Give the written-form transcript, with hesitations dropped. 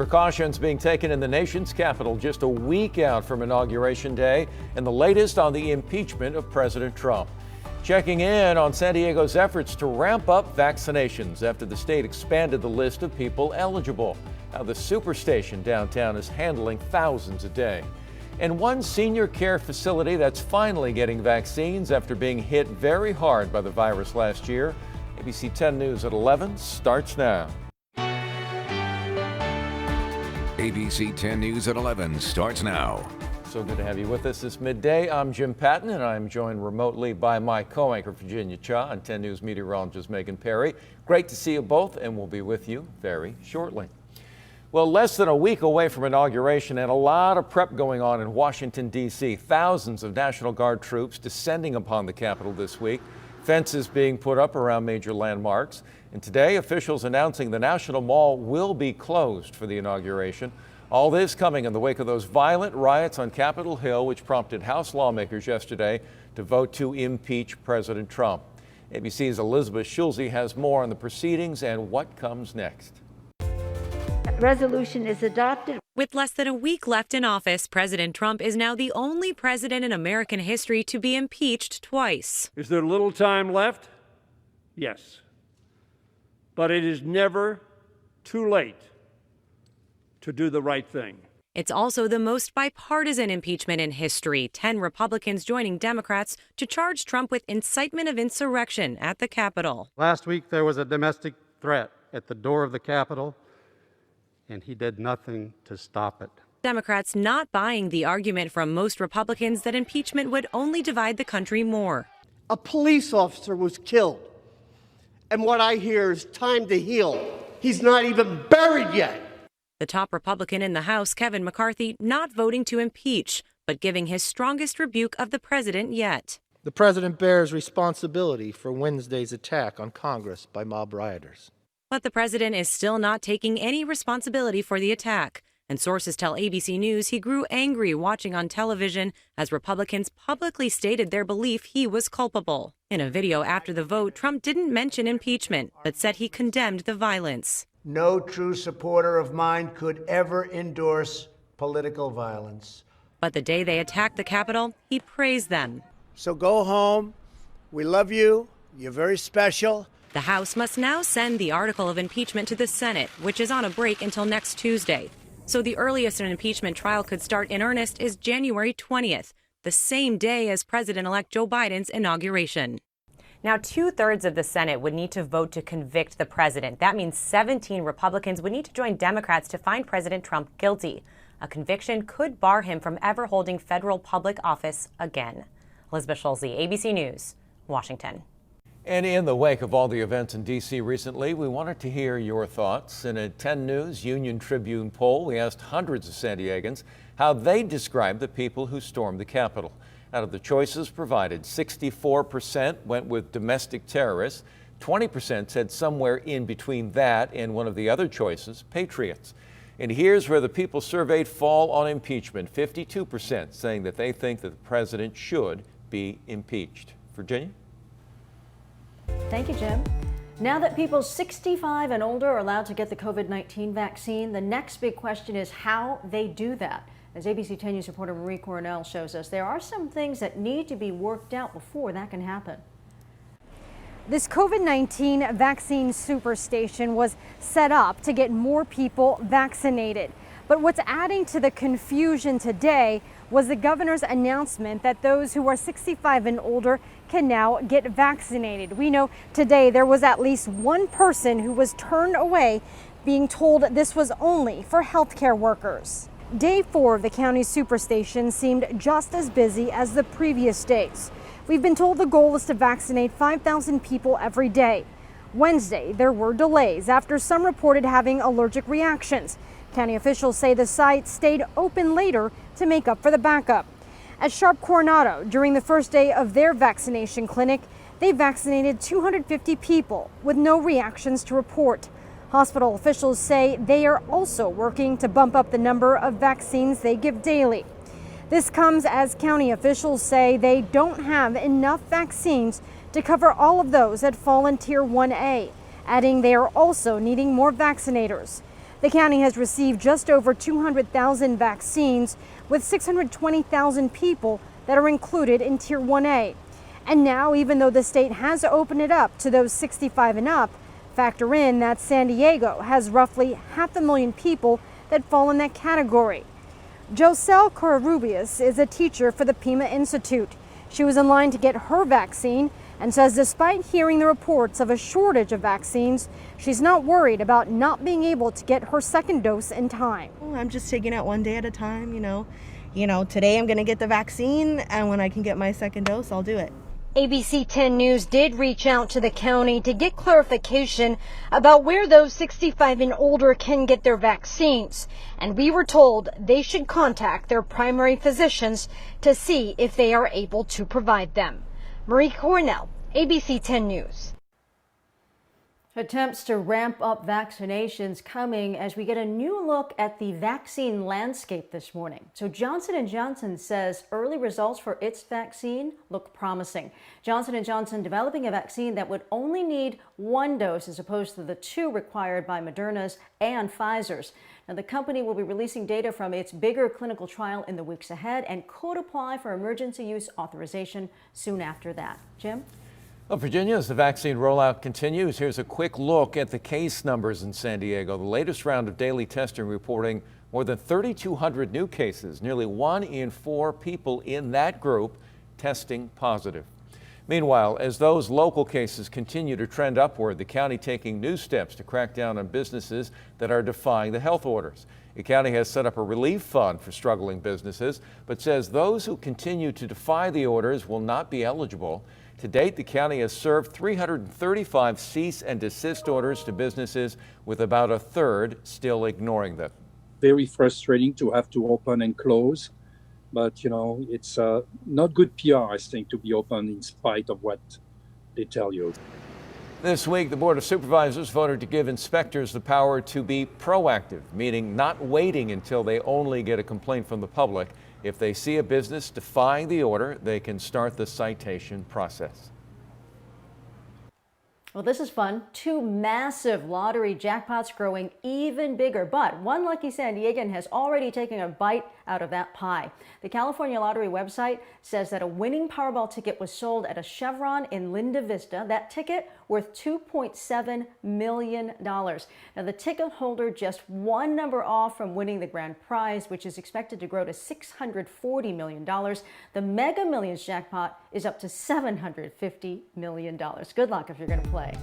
Precautions being taken in the nation's capital just a week out from Inauguration Day, and the latest on the impeachment of President Trump. Checking in on San Diego's efforts to ramp up vaccinations after the state expanded the list of people eligible. Now the Superstation downtown is handling thousands a day. And one senior care facility that's finally getting vaccines after being hit very hard by the virus last year. ABC 10 News at 11 starts now. ABC 10 News at 11 starts now. So good to have you with us this midday. I'm Jim Patton, and I'm joined remotely by my co-anchor Virginia Cha and 10 News meteorologist Megan Perry. Great to see you both, and we'll be with you very shortly. Well, less than a week away from inauguration and a lot of prep going on in Washington, D.C. Thousands of National Guard troops descending upon the Capitol this week. Fences being put up around major landmarks. And today, officials announcing the National Mall will be closed for the inauguration. All this coming in the wake of those violent riots on Capitol Hill, which prompted House lawmakers yesterday to vote to impeach President Trump. ABC's Elizabeth Schulze has more on the proceedings and what comes next. Resolution is adopted. With less than a week left in office, President Trump is now the only president in American history to be impeached twice. Is there little time left? Yes. But it is never too late to do the right thing. It's also the most bipartisan impeachment in history, 10 Republicans joining Democrats to charge Trump with incitement of insurrection at the Capitol. Last week, there was a domestic threat at the door of the Capitol, and he did nothing to stop it. Democrats not buying the argument from most Republicans that impeachment would only divide the country more. A police officer was killed, and what I hear is time to heal. He's not even buried yet. The top Republican in the House, Kevin McCarthy, not voting to impeach, but giving his strongest rebuke of the president yet. The president bears responsibility for Wednesday's attack on Congress by mob rioters. But the president is still not taking any responsibility for the attack. And sources tell ABC News he grew angry watching on television as Republicans publicly stated their belief he was culpable. In a video after the vote, Trump didn't mention impeachment, but said he condemned the violence. No true supporter of mine could ever endorse political violence. But the day they attacked the Capitol, he praised them. So go home. We love you. You're very special. The House must now send the article of impeachment to the Senate, which is on a break until next Tuesday. So the earliest an impeachment trial could start in earnest is January 20th, the same day as President-elect Joe Biden's inauguration. Now, 2/3 of the Senate would need to vote to convict the president. That means 17 Republicans would need to join Democrats to find President Trump guilty. A conviction could bar him from ever holding federal public office again. Elizabeth Schulze, ABC News, Washington. And in the wake of all the events in D.C. recently, we wanted to hear your thoughts. In a 10 News Union Tribune poll, we asked hundreds of San Diegans how they describe the people who stormed the Capitol. Out of the choices provided, 64% went with domestic terrorists, 20% said somewhere in between that and one of the other choices, patriots. And here's where the people surveyed fall on impeachment, 52% saying that they think that the president should be impeached. Virginia? Thank you, Jim. Now that people 65 and older are allowed to get the COVID-19 vaccine, the next big question is how they do that. As ABC 10 News reporter Marie Coronel shows us, there are some things that need to be worked out before that can happen. This COVID-19 vaccine superstation was set up to get more people vaccinated. But what's adding to the confusion today was the governor's announcement that those who are 65 and older can now get vaccinated. We know today there was at least one person who was turned away, being told this was only for healthcare workers. Day 4 of the county superstation seemed just as busy as the previous days. We've been told the goal is to vaccinate 5,000 people every day. Wednesday, there were delays after some reported having allergic reactions. County officials say the site stayed open later to make up for the backup. At Sharp Coronado, during the first day of their vaccination clinic, they vaccinated 250 people with no reactions to report. Hospital officials say they are also working to bump up the number of vaccines they give daily. This comes as county officials say they don't have enough vaccines to cover all of those that fall in Tier 1A, adding they are also needing more vaccinators. The county has received just over 200,000 vaccines, with 620,000 people that are included in Tier 1A. And now, even though the state has opened it up to those 65 and up, factor in that San Diego has roughly 500,000 people that fall in that category. Joselle Covarrubias is a teacher for the Pima Institute. She was in line to get her vaccine and says despite hearing the reports of a shortage of vaccines, she's not worried about not being able to get her second dose in time. I'm just taking it one day at a time, today I'm going to get the vaccine, and when I can get my second dose, I'll do it. ABC 10 News did reach out to the county to get clarification about where those 65 and older can get their vaccines. And we were told they should contact their primary physicians to see if they are able to provide them. Marie Cornell, ABC 10 News. Attempts to ramp up vaccinations coming as we get a new look at the vaccine landscape this morning. So Johnson & Johnson says early results for its vaccine look promising. Johnson & Johnson developing a vaccine that would only need one dose as opposed to the two required by Moderna's and Pfizer's. Now, the company will be releasing data from its bigger clinical trial in the weeks ahead and could apply for emergency use authorization soon after that. Jim? Well, Virginia, as the vaccine rollout continues, here's a quick look at the case numbers in San Diego. The latest round of daily testing reporting more than 3,200 new cases, nearly 1 in 4 people in that group testing positive. Meanwhile, as those local cases continue to trend upward, the county taking new steps to crack down on businesses that are defying the health orders. The county has set up a relief fund for struggling businesses, but says those who continue to defy the orders will not be eligible. To date, the county has served 335 cease and desist orders to businesses, with about a third still ignoring them. Very frustrating to have to open and close, but it's not good PR, I think, to be open in spite of what they tell you. This week, the Board of Supervisors voted to give inspectors the power to be proactive, meaning not waiting until they only get a complaint from the public. If they see a business defying the order, they can start the citation process. Well, this is fun. 2 massive lottery jackpots growing even bigger, but one lucky San Diegan has already taken a bite out of that pie. The California Lottery website says that a winning Powerball ticket was sold at a Chevron in Linda Vista. That ticket worth $2.7 million. Now, the ticket holder just one number off from winning the grand prize, which is expected to grow to $640 million. The Mega Millions jackpot is up to $750 million. Good luck if you're going to play.